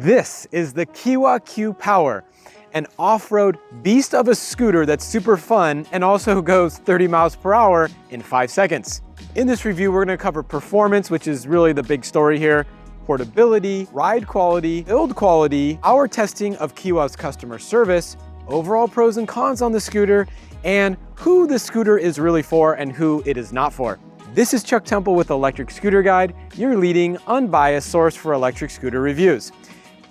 This is the Qiewa QPower, an off-road beast of a scooter that's super fun and also goes 30 miles per hour in 5 seconds. In this review, we're going to cover performance, which is really the big story here, portability, ride quality, build quality, our testing of Qiewa's customer service, overall pros and cons on the scooter, and who the scooter is really for and who it is not for. This is Chuck Temple with Electric Scooter Guide, your leading, unbiased source for electric scooter reviews.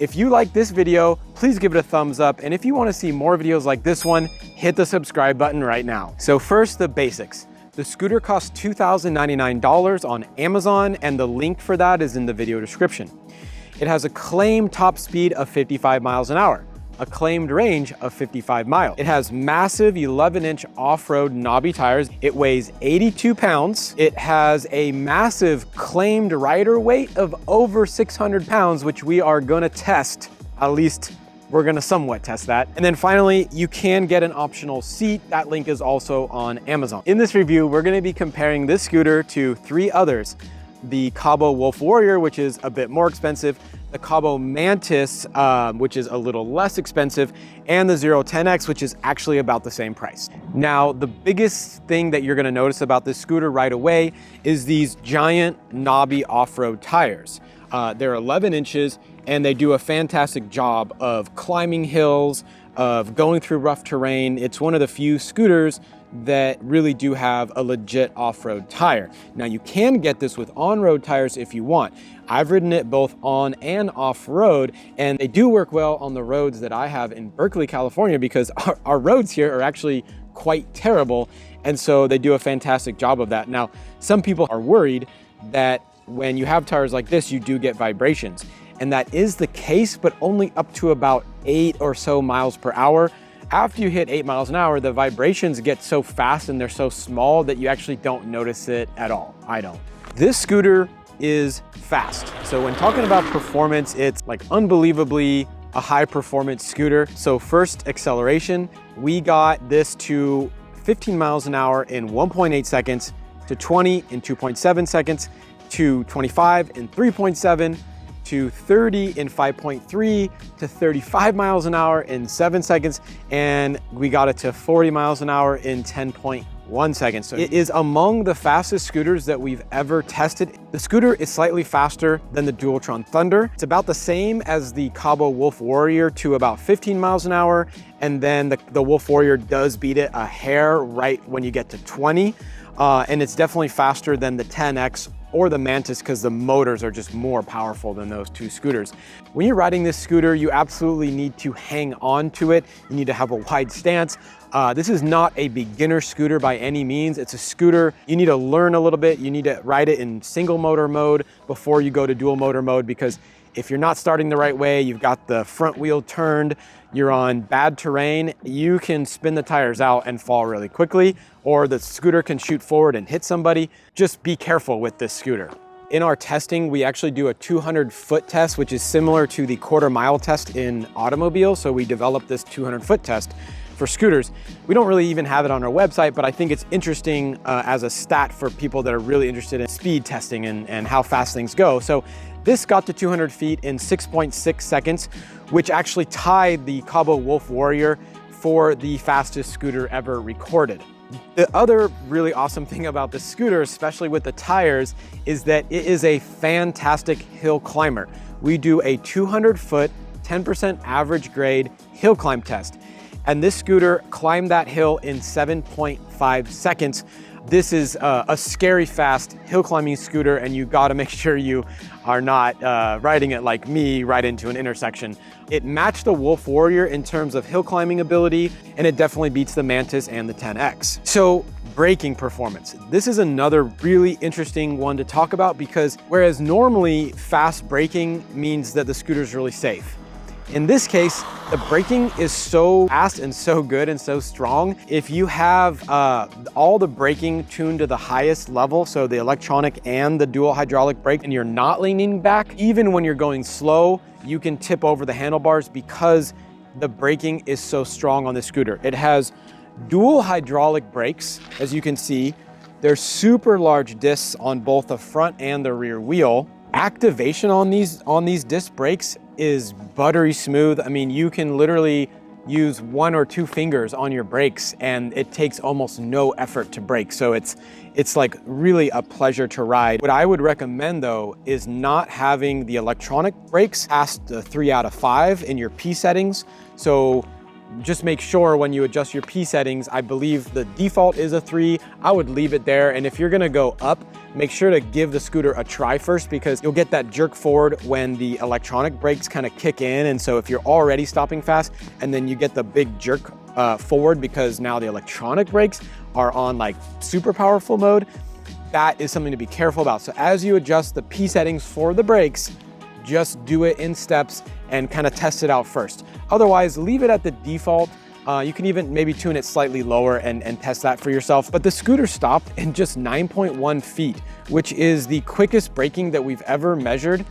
If you like this video, please give it a thumbs up, and if you want to see more videos like this one, hit the subscribe button right now. So first, the basics. The scooter costs $2,099 on Amazon, and the link for that is in the video description. It has a claimed top speed of 55 miles an hour, a claimed range of 55 miles. It has massive 11-inch off-road knobby tires. It weighs 82 pounds. It has a massive claimed rider weight of over 600 pounds, which we are gonna test. At least we're gonna somewhat test that. And then finally, you can get an optional seat. That link is also on Amazon. In this review, we're gonna be comparing this scooter to 3 others. The Cabo Wolf Warrior, which is a bit more expensive, the Cabo Mantis, which is a little less expensive, and the 010X, which is actually about the same price. Now, the biggest thing that you're gonna notice about this scooter right away is these giant knobby off-road tires. They're 11 inches, and they do a fantastic job of climbing hills, of going through rough terrain. It's one of the few scooters that really do have a legit off-road tire. Now, you can get this with on-road tires if you want. I've ridden it both on and off-road, and they do work well on the roads that I have in Berkeley, California, because our roads here are actually quite terrible, and so they do a fantastic job of that. Now, some people are worried that when you have tires like this, you do get vibrations, and that is the case, but only up to about 8 or so miles per hour. After you hit 8 miles an hour, the vibrations get so fast and they're so small that you actually don't notice it at all. I don't. This scooter is fast. So when talking about performance, it's like unbelievably a high performance scooter. So first, acceleration, we got this to 15 miles an hour in 1.8 seconds, to 20 in 2.7 seconds, to 25 in 3.7, to 30 in 5.3, to 35 miles an hour in 7 seconds, and we got it to 40 miles an hour in 10.1 seconds. So it is among the fastest scooters that we've ever tested. The scooter is slightly faster than the Dualtron Thunder. It's about the same as the Cabo Wolf Warrior to about 15 miles an hour, and then the Wolf Warrior does beat it a hair right when you get to 20, and it's definitely faster than the 10X or the Mantis because the motors are just more powerful than those 2 scooters. When you're riding this scooter, you absolutely need to hang on to it. You need to have a wide stance. This is not a beginner scooter by any means. It's a scooter, you need to learn a little bit. You need to ride it in single motor mode before you go to dual motor mode, because if you're not starting the right way, you've got the front wheel turned, you're on bad terrain, you can spin the tires out and fall really quickly, or the scooter can shoot forward and hit somebody. Just be careful with this scooter. In our testing, we actually do a 200-foot test, which is similar to the quarter-mile test in automobiles. So we developed this 200-foot test for scooters. We don't really even have it on our website, but I think it's interesting as a stat for people that are really interested in speed testing and how fast things go. So this got to 200 feet in 6.6 seconds, which actually tied the Cabo Wolf Warrior for the fastest scooter ever recorded. The other really awesome thing about this scooter, especially with the tires, is that it is a fantastic hill climber. We do a 200-foot, 10% average grade hill climb test, and this scooter climbed that hill in 7.5 seconds. This is a scary fast hill climbing scooter, and you gotta make sure you are not riding it like me right into an intersection. It matched the Wolf Warrior in terms of hill climbing ability, and it definitely beats the Mantis and the 10X. So braking performance. This is another really interesting one to talk about, because whereas normally fast braking means that the scooter is really safe, in this case, the braking is so fast and so good and so strong. If you have all the braking tuned to the highest level, so the electronic and the dual hydraulic brake, and you're not leaning back, even when you're going slow, you can tip over the handlebars because the braking is so strong on the scooter. It has dual hydraulic brakes, as you can see. They're super large discs on both the front and the rear wheel. Activation on these disc brakes is buttery smooth. I mean, you can literally use 1 or 2 fingers on your brakes and it takes almost no effort to brake. So it's like really a pleasure to ride. What I would recommend though is not having the electronic brakes past the 3 out of 5 in your P settings. So just make sure when you adjust your P settings, I believe the default is a 3. I would leave it there. And if you're gonna go up, make sure to give the scooter a try first, because you'll get that jerk forward when the electronic brakes kind of kick in. And so if you're already stopping fast and then you get the big jerk forward because now the electronic brakes are on like super powerful mode, that is something to be careful about. So as you adjust the P settings for the brakes, just do it in steps and kind of test it out first. Otherwise, leave it at the default. You can even maybe tune it slightly lower and test that for yourself. But the scooter stopped in just 9.1 feet, which is the quickest braking that we've ever measured,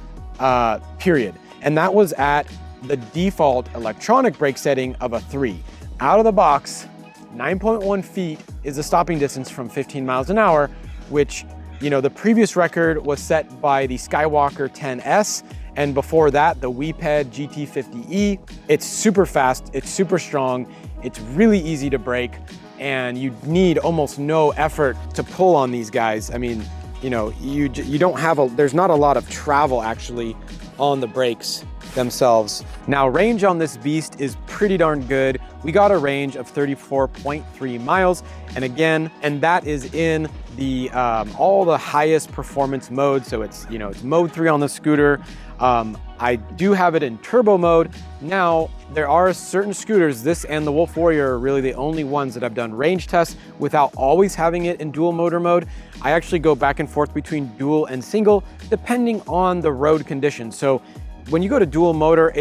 period. And that was at the default electronic brake setting of a 3. Out of the box, 9.1 feet is the stopping distance from 15 miles an hour, which, you know, the previous record was set by the Skywalker 10S. And before that, the Qiepa GT50E. It's super fast, it's super strong, it's really easy to brake, and you need almost no effort to pull on these guys. I mean, you know, you don't have there's not a lot of travel actually on the brakes themselves. Now, range on this beast is pretty darn good. We got a range of 34.3 miles. And again, and that is in the all the highest performance modes. So it's, you know, it's mode 3 on the scooter. I do have it in turbo mode. Now, there are certain scooters, this and the Wolf Warrior are really the only ones that I've done range tests without always having it in dual motor mode. I actually go back and forth between dual and single, depending on the road conditions. So when you go to dual motor,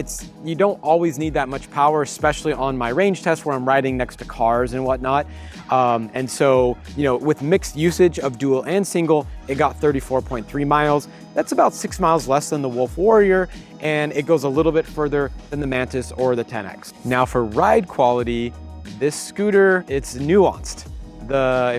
you don't always need that much power, especially on my range test where I'm riding next to cars and whatnot. And so, you know, with mixed usage of dual and single, it got 34.3 miles. That's about 6 miles less than the Wolf Warrior, and it goes a little bit further than the Mantis or the 10X. Now for ride quality, this scooter, it's nuanced.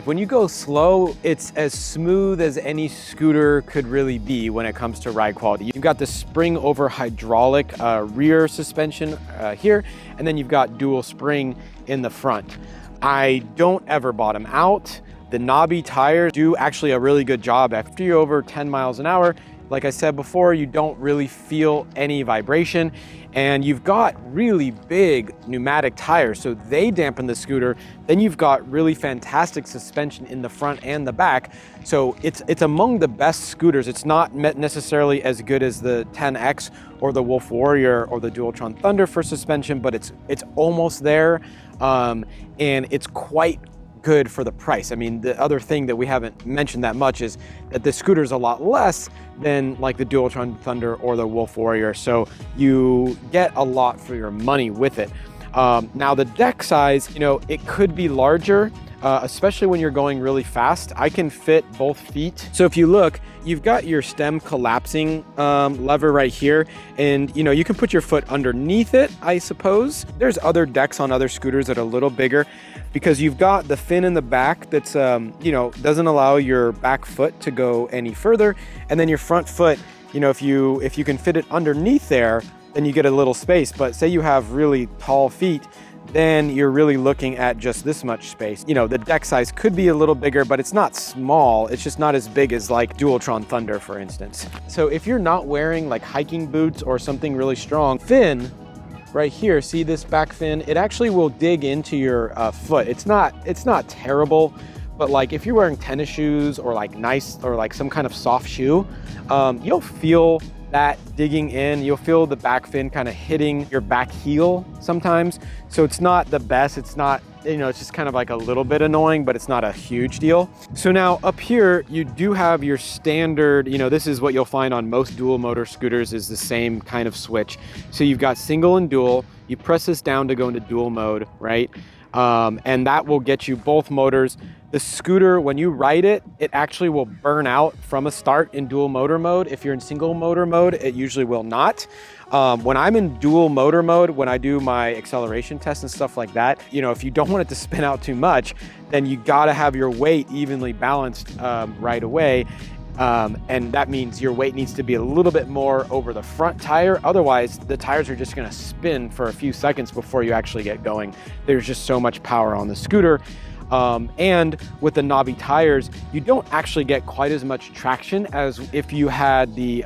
When you go slow, it's as smooth as any scooter could really be when it comes to ride quality. You've got the spring over hydraulic rear suspension here, and then you've got dual spring in the front. I don't ever bottom out. The knobby tires do actually a really good job. After you're over 10 miles an hour, like I said before, you don't really feel any vibration, and you've got really big pneumatic tires, so they dampen the scooter. Then you've got really fantastic suspension in the front and the back. So it's among the best scooters. It's not necessarily as good as the 10X or the Wolf Warrior or the Dualtron Thunder for suspension, but it's almost there, and it's quite good for the price. I mean, the other thing that we haven't mentioned that much is that the scooter is a lot less than like the Dualtron Thunder or the Wolf Warrior. So you get a lot for your money with it. Now the deck size, you know, it could be larger, especially when you're going really fast. I can fit both feet. So if you look, you've got your stem collapsing lever right here, and you know, you can put your foot underneath it, I suppose. There's other decks on other scooters that are a little bigger, because you've got the fin in the back that's, you know, doesn't allow your back foot to go any further. And then your front foot, you know, if you can fit it underneath there, then you get a little space. But say you have really tall feet, then you're really looking at just this much space. You know, the deck size could be a little bigger, but it's not small. It's just not as big as like Dualtron Thunder, for instance. So if you're not wearing like hiking boots or something really strong, fin right here, see this back fin? It actually will dig into your foot. It's not terrible, but like if you're wearing tennis shoes or like some kind of soft shoe, you'll feel that digging in. You'll feel the back fin kind of hitting your back heel sometimes. So it's not the best. It's not, you know, it's just kind of like a little bit annoying, but it's not a huge deal. So now up here, you do have your standard, you know, this is what you'll find on most dual motor scooters, is the same kind of switch. So you've got single and dual. You press this down to go into dual mode, right? And that will get you both motors. The scooter, when you ride it, it actually will burn out from a start in dual motor mode. If you're in single motor mode, it usually will not. When I'm in dual motor mode, when I do my acceleration tests and stuff like that, you know, if you don't want it to spin out too much, then you gotta have your weight evenly balanced right away. And that means your weight needs to be a little bit more over the front tire. Otherwise, the tires are just gonna spin for a few seconds before you actually get going. There's just so much power on the scooter. And with the knobby tires, you don't actually get quite as much traction as if you had the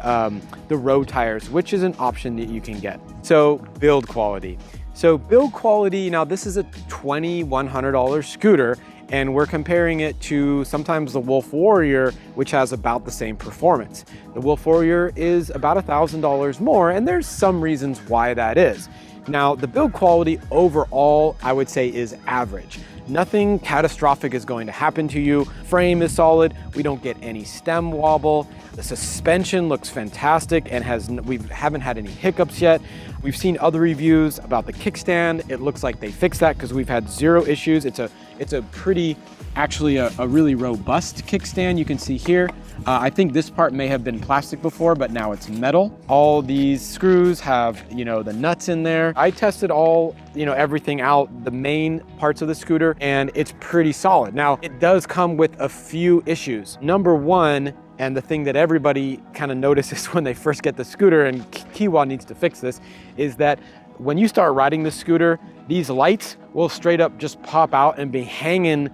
road tires, which is an option that you can get. So build quality. Now this is a $2,100 scooter, and we're comparing it to sometimes the Wolf Warrior, which has about the same performance. The Wolf Warrior is about $1,000 more, and there's some reasons why that is. Now, the build quality overall, I would say, is average. Nothing catastrophic is going to happen to you. Frame is solid. We don't get any stem wobble. The suspension looks fantastic and we haven't had any hiccups yet. We've seen other reviews about the kickstand. It looks like they fixed that because we've had zero issues. It's a pretty, actually a really robust kickstand. You can see here. I think this part may have been plastic before, but now it's metal. All these screws have, the nuts in there. I tested everything out, the main parts of the scooter, and it's pretty solid. Now, it does come with a few issues. Number one, and the thing that everybody kind of notices when they first get the scooter, and Qiewa needs to fix this, is that when you start riding the scooter, these lights will straight up just pop out and be hanging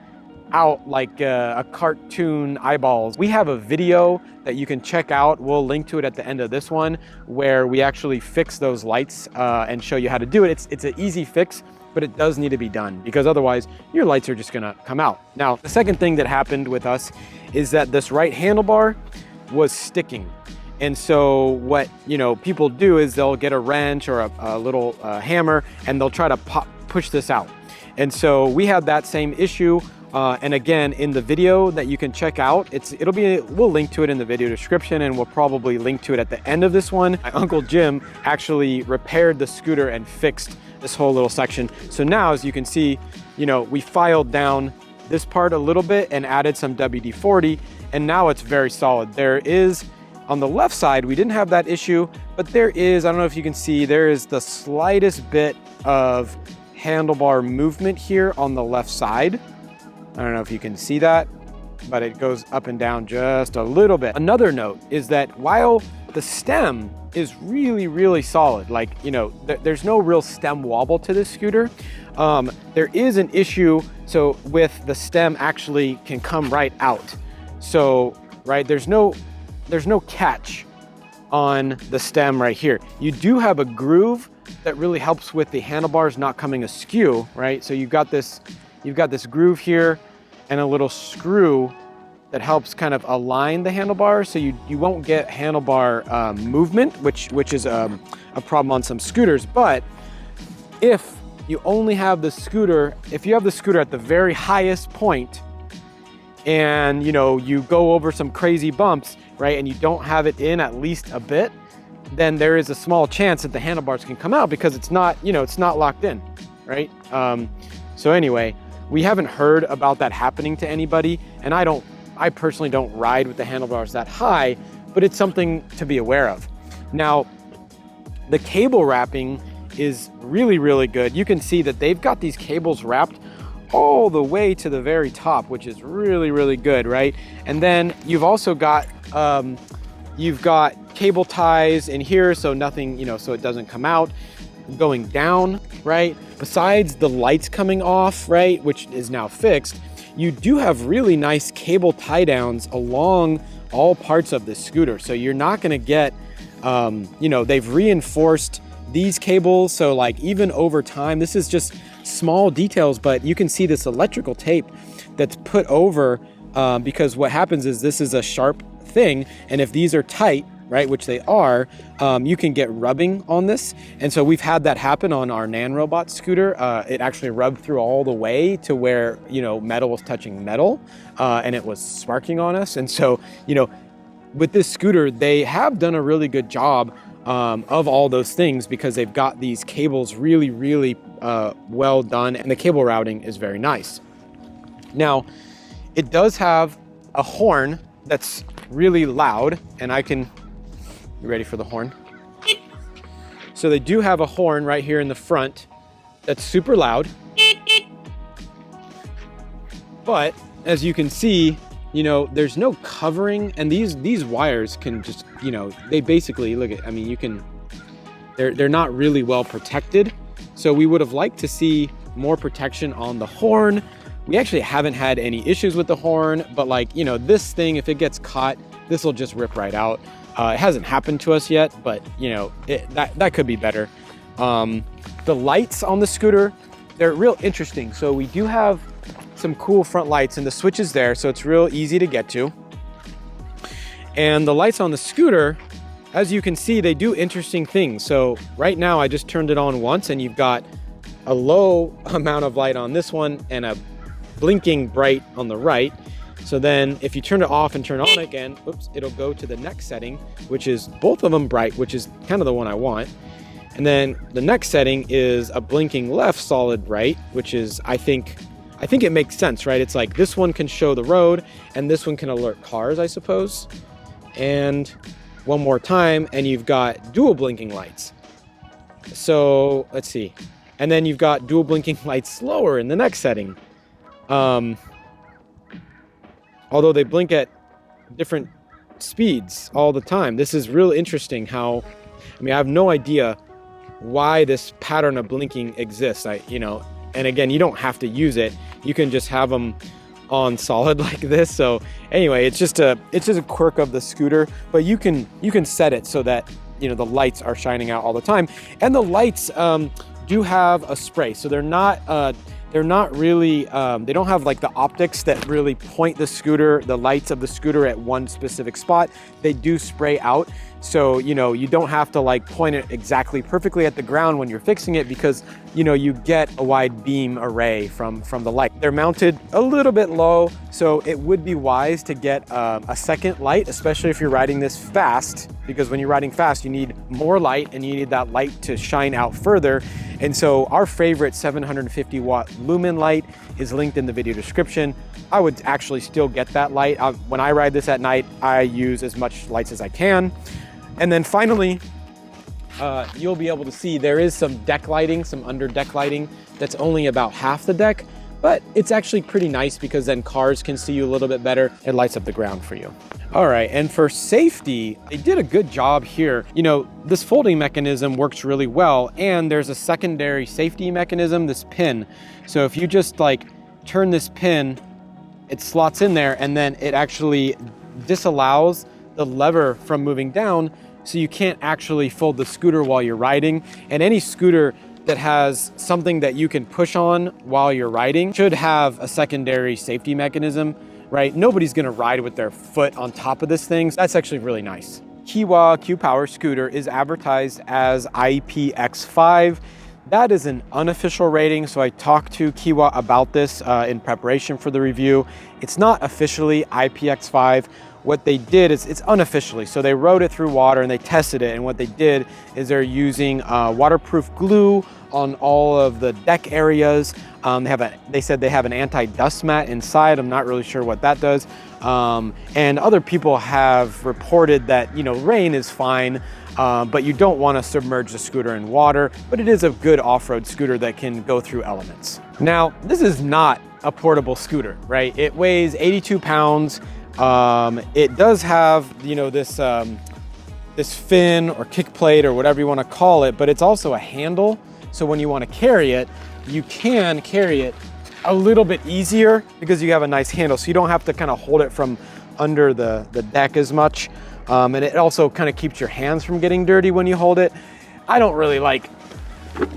out like a cartoon eyeballs. We have a video that you can check out. We'll link to it at the end of this one, where we actually fix those lights and show you how to do it. It's an easy fix, but it does need to be done because otherwise your lights are just gonna come out. Now, the second thing that happened with us is that this right handlebar was sticking. And so what people do is they'll get a wrench or a little hammer and they'll try to push this out. And so we had that same issue. And again, in the video that you can check out, we'll link to it in the video description, and we'll probably link to it at the end of this one. My Uncle Jim actually repaired the scooter and fixed this whole little section. So now, as you can see, we filed down this part a little bit and added some WD-40, and now it's very solid. There is, on the left side, we didn't have that issue, but there is, I don't know if you can see, there is the slightest bit of handlebar movement here on the left side. I don't know if you can see that, but it goes up and down just a little bit. Another note is that while the stem is really, really solid, there's no real stem wobble to this scooter, there is an issue with the stem actually can come right out. So, there's no catch on the stem right here. You do have a groove that really helps with the handlebars not coming askew, right? So you've got this groove here and a little screw that helps kind of align the handlebars so you won't get handlebar movement, which is a problem on some scooters. But if you only have the scooter, if you have the scooter at the very highest point and you go over some crazy bumps, right, and you don't have it in at least a bit, then there is a small chance that the handlebars can come out because it's not locked in, right? So anyway, we haven't heard about that happening to anybody, and I personally don't ride with the handlebars that high, but it's something to be aware of. Now, the cable wrapping is really, really good. You can see that they've got these cables wrapped all the way to the very top, which is really, really good, right? And then you've also got cable ties in here, so nothing, so it doesn't come out. Going down, right? Besides the lights coming off, right, which is now fixed, you do have really nice cable tie downs along all parts of the scooter. So you're not going to get, they've reinforced these cables. So even over time, this is just small details, but you can see this electrical tape that's put over because what happens is this is a sharp thing. And if these are tight, right, which they are, you can get rubbing on this. And so we've had that happen on our NanRobot scooter. It actually rubbed through all the way to where, metal was touching metal and it was sparking on us. And so, with this scooter, they have done a really good job of all those things because they've got these cables really, really well done, and the cable routing is very nice. Now, it does have a horn that's really loud, and you ready for the horn? So they do have a horn right here in the front that's super loud. But as you can see, you know, there's no covering, and these wires can just, you know, they basically, look at, I mean, you can, they're not really well protected. So we would have liked to see more protection on the horn. We actually haven't had any issues with the horn, but like, you know, this thing, if it gets caught, this will just rip right out. It hasn't happened to us yet, but you know, that could be better. The lights on the scooter, they're real interesting. So we do have some cool front lights, and the switch is there, so it's real easy to get to. And the lights on the scooter, as you can see, they do interesting things. So right now I just turned it on once, and you've got a low amount of light on this one and a blinking bright on the right. So then if you turn it off and turn it on again, oops, it'll go to the next setting, which is both of them bright, which is kind of the one I want. And then the next setting is a blinking left solid right, which is, I think it makes sense, right? It's like this one can show the road and this one can alert cars, I suppose. And one more time, and you've got dual blinking lights. So let's see. And then you've got dual blinking lights slower in the next setting. Although they blink at different speeds all the time. This is real interesting how, I mean, I have no idea why this pattern of blinking exists. You know, and again, you don't have to use it. You can just have them on solid like this. So anyway, it's just a quirk of the scooter, but you can set it so that, you know, the lights are shining out all the time. And the lights do have a spray, so they're not really, they don't have like the optics that really point the lights of the scooter at one specific spot. They do spray out. So, you know, you don't have to like point it exactly perfectly at the ground when you're fixing it, because, you know, you get a wide beam array from the light. They're mounted a little bit low, so it would be wise to get a second light, especially if you're riding this fast, because when you're riding fast, you need more light and you need that light to shine out further. And so our favorite 750 watt lumen light is linked in the video description. I would actually still get that light. When I ride this at night, I use as much lights as I can. And then finally, you'll be able to see there is some deck lighting, some under deck lighting that's only about half the deck, but it's actually pretty nice because then cars can see you a little bit better. It lights up the ground for you. All right, and for safety, they did a good job here. You know, this folding mechanism works really well, and there's a secondary safety mechanism, this pin. So if you just like turn this pin, it slots in there, and then it actually disallows the lever from moving down, so you can't actually fold the scooter while you're riding. And any scooter that has something that you can push on while you're riding should have a secondary safety mechanism, right? Nobody's gonna ride with their foot on top of this thing. So that's actually really nice. Qiewa QPower scooter is advertised as IPX5. That is an unofficial rating, so I talked to Qiewa about this in preparation for the review. It's not officially IPX5. What they did is, it's unofficially, so they wrote it through water and they tested it, and what they did is they're using waterproof glue on all of the deck areas. They said they have an anti-dust mat inside. I'm not really sure what that does. And other people have reported that, you know, rain is fine, but you don't want to submerge the scooter in water, but it is a good off-road scooter that can go through elements. Now, this is not a portable scooter, right? It weighs 82 pounds. It does have, you know, this fin or kick plate or whatever you want to call it, but it's also a handle. So when you want to carry it, you can carry it a little bit easier because you have a nice handle. So you don't have to kind of hold it from under the deck as much. And it also kind of keeps your hands from getting dirty when you hold it. I don't really like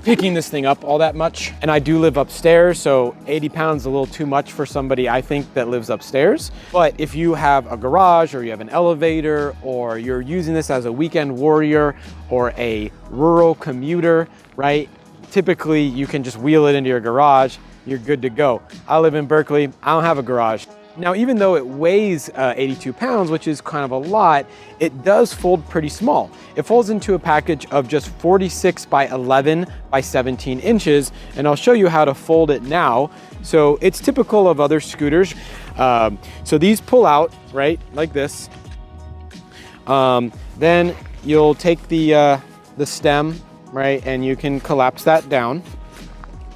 picking this thing up all that much, and I do live upstairs, so 80 pounds is a little too much for somebody, I think, that lives upstairs. But if you have a garage or you have an elevator, or you're using this as a weekend warrior or a rural commuter, right? Typically you can just wheel it into your garage, you're good to go. I live in Berkeley, I don't have a garage. Now, even though it weighs 82 pounds, which is kind of a lot, it does fold pretty small. It folds into a package of just 46 by 11 by 17 inches, and I'll show you how to fold it now. So it's typical of other scooters. So these pull out, right, like this. Then you'll take the stem, right, and you can collapse that down,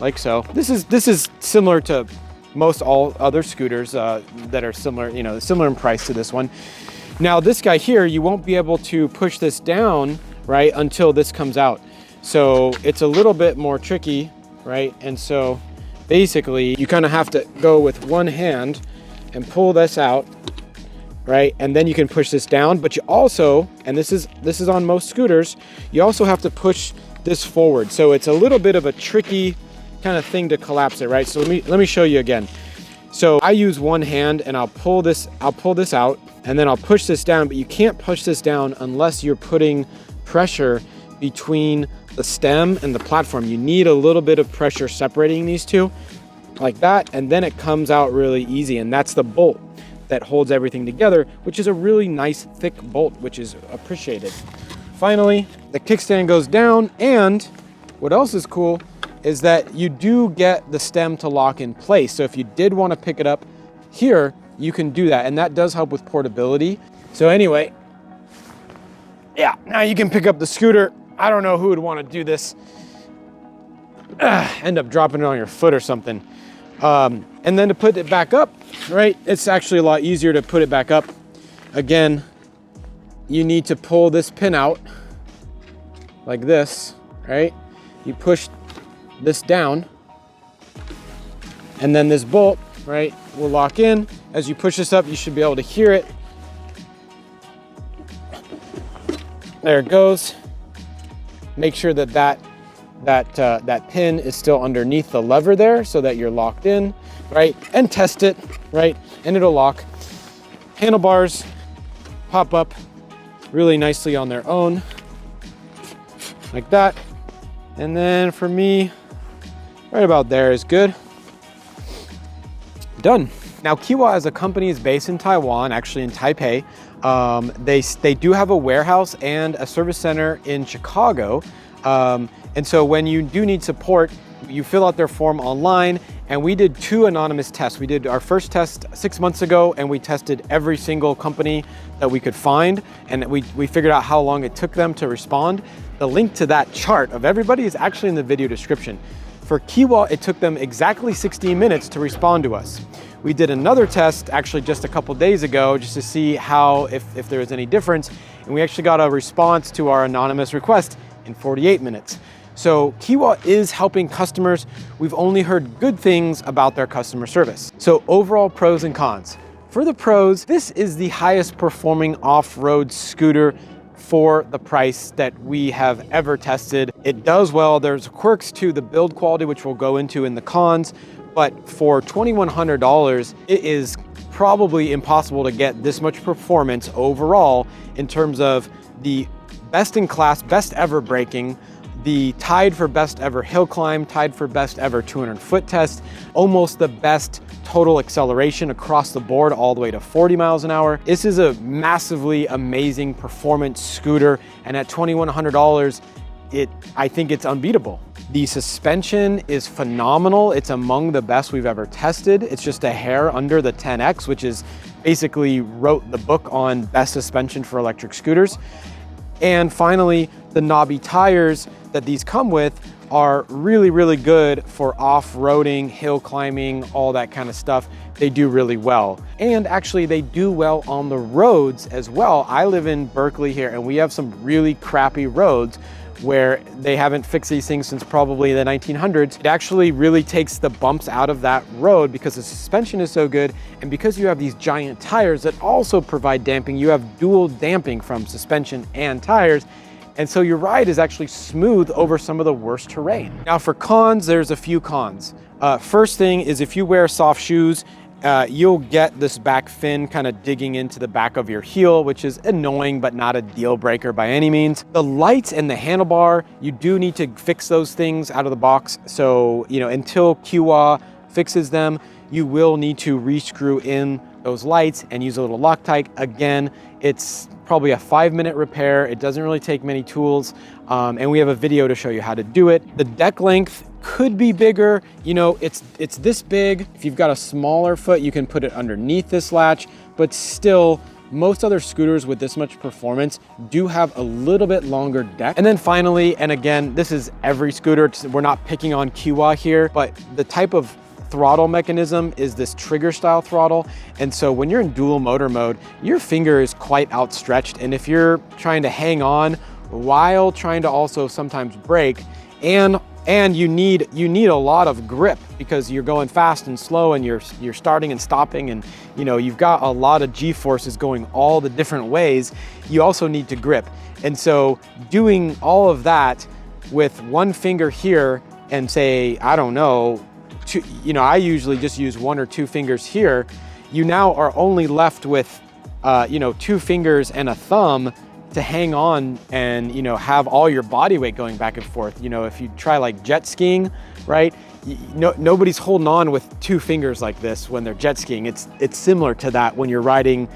like so. This is similar to most all other scooters that are similar, similar in price to this one. Now this guy here, you won't be able to push this down, right, until this comes out. So it's a little bit more tricky, right? And so basically you kind of have to go with one hand and pull this out, right? And then you can push this down, but you also, and this is on most scooters, you also have to push this forward. So it's a little bit of a tricky kind of thing to collapse it, right? So let me show you again. So I use one hand and I'll pull this out and then I'll push this down, but you can't push this down unless you're putting pressure between the stem and the platform. You need a little bit of pressure separating these two like that, and then it comes out really easy. And that's the bolt that holds everything together, which is a really nice thick bolt, which is appreciated. Finally, the kickstand goes down, and what else is cool is that you do get the stem to lock in place. So if you did want to pick it up here, you can do that, and that does help with portability. So anyway, yeah, now you can pick up the scooter. I don't know who would want to do this. End up dropping it on your foot or something. And then to put it back up, right, it's actually a lot easier to put it back up. Again, you need to pull this pin out like this, right? You push this down, and then this bolt, right, will lock in. As you push this up, you should be able to hear it. There it goes. Make sure that pin is still underneath the lever there so that you're locked in, right? And test it, right? And it'll lock. Handlebars pop up really nicely on their own, like that. And then for me, right about there is good. Done. Now, Qiewa as a company is based in Taiwan, actually in Taipei. They do have a warehouse and a service center in Chicago. And so when you do need support, you fill out their form online, and we did 2 anonymous tests. We did our first test 6 months ago, and we tested every single company that we could find, and we figured out how long it took them to respond. The link to that chart of everybody is actually in the video description. For Qiewa, it took them exactly 16 minutes to respond to us. We did another test actually just a couple days ago just to see if there was any difference, and we actually got a response to our anonymous request in 48 minutes. So Qiewa is helping customers. We've only heard good things about their customer service. So overall pros and cons. For the pros, this is the highest performing off-road scooter for the price that we have ever tested. It does well. There's quirks to the build quality, which we'll go into in the cons, but for $2,100, it is probably impossible to get this much performance overall in terms of the best in class, best ever braking, the tied for best ever hill climb, tied for best ever 200-foot test, almost the best total acceleration across the board all the way to 40 miles an hour. This is a massively amazing performance scooter, and at $2,100, I think it's unbeatable. The suspension is phenomenal. It's among the best we've ever tested. It's just a hair under the 10X, which is basically wrote the book on best suspension for electric scooters. And finally, the knobby tires that these come with are really, really good for off-roading, hill climbing, all that kind of stuff. They do really well. And actually they do well on the roads as well. I live in Berkeley here, and we have some really crappy roads where they haven't fixed these things since probably the 1900s. It actually really takes the bumps out of that road because the suspension is so good, and because you have these giant tires that also provide damping, you have dual damping from suspension and tires, and so your ride is actually smooth over some of the worst terrain. Now for cons, there's a few cons. First thing is if you wear soft shoes, you'll get this back fin kind of digging into the back of your heel, which is annoying, but not a deal breaker by any means. The lights and the handlebar, you do need to fix those things out of the box. So, until Qiewa fixes them, you will need to re-screw in those lights and use a little Loctite. Again, it's probably a 5-minute repair. It doesn't really take many tools. And we have a video to show you how to do it. The deck length could be bigger. It's this big. If you've got a smaller foot, you can put it underneath this latch, but still, most other scooters with this much performance do have a little bit longer deck. And then finally, and again, this is every scooter, we're not picking on Qiewa here, but the type of throttle mechanism is this trigger style throttle. And so when you're in dual motor mode, your finger is quite outstretched. And if you're trying to hang on while trying to also sometimes brake, and you need a lot of grip because you're going fast and slow and you're starting and stopping, and you've got a lot of G-forces going all the different ways. You also need to grip. And so doing all of that with one finger here and say, I don't know, I usually just use 1 or 2 fingers here. You now are only left with 2 fingers and a thumb to hang on and have all your body weight going back and forth. If you try like jet skiing, right? Nobody's holding on with 2 fingers like this when they're jet skiing. It's similar to that when you're riding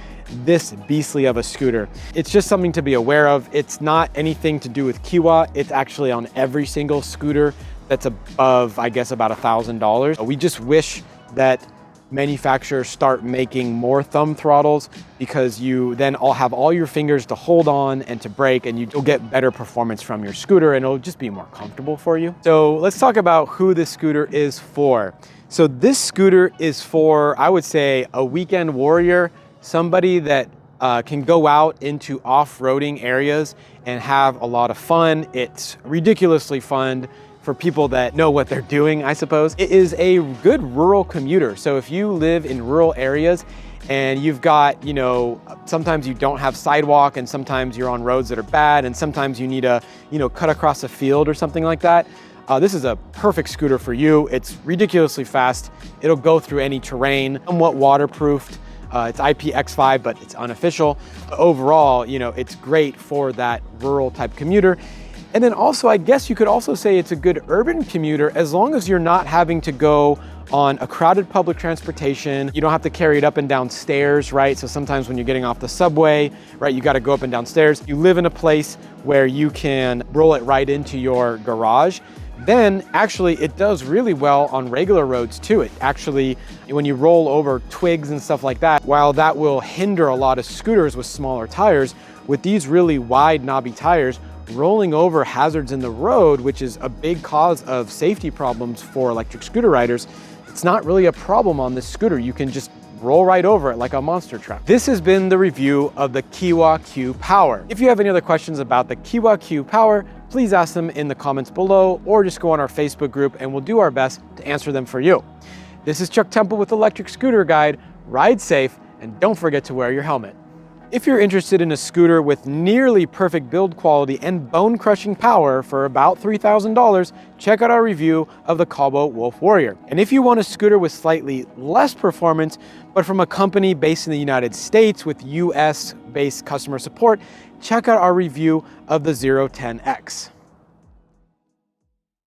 this beastly of a scooter. It's just something to be aware of. It's not anything to do with Qiewa. It's actually on every single scooter that's above, I guess, about $1,000. We just wish that manufacturers start making more thumb throttles, because you then all have all your fingers to hold on and to brake, and you'll get better performance from your scooter, and it'll just be more comfortable for you. So let's talk about who this scooter is for. So this scooter is for, I would say, a weekend warrior, somebody that can go out into off-roading areas and have a lot of fun. It's ridiculously fun for people that know what they're doing, I suppose. It is a good rural commuter. So if you live in rural areas and you've got, sometimes you don't have sidewalk, and sometimes you're on roads that are bad, and sometimes you need to, cut across a field or something like that, this is a perfect scooter for you. It's ridiculously fast. It'll go through any terrain, somewhat waterproofed. It's IPX5, but it's unofficial. Overall, it's great for that rural type commuter. And then also, I guess you could also say it's a good urban commuter, as long as you're not having to go on a crowded public transportation. You don't have to carry it up and down stairs, right? So sometimes when you're getting off the subway, right, you got to go up and down stairs. You live in a place where you can roll it right into your garage. Then actually it does really well on regular roads too. It actually, when you roll over twigs and stuff like that, while that will hinder a lot of scooters with smaller tires, with these really wide knobby tires, rolling over hazards in the road, which is a big cause of safety problems for electric scooter riders, it's not really a problem on this scooter. You can just roll right over it like a monster truck. This has been the review of the Qiewa QPower. If you have any other questions about the Qiewa QPower, please ask them in the comments below, or just go on our Facebook group and we'll do our best to answer them for you. This is Chuck Temple with Electric Scooter Guide. Ride safe, and don't forget to wear your helmet. If you're interested in a scooter with nearly perfect build quality and bone-crushing power for about $3,000, check out our review of the Qiewa Wolf Warrior. And if you want a scooter with slightly less performance, but from a company based in the United States with US-based customer support, check out our review of the 010X.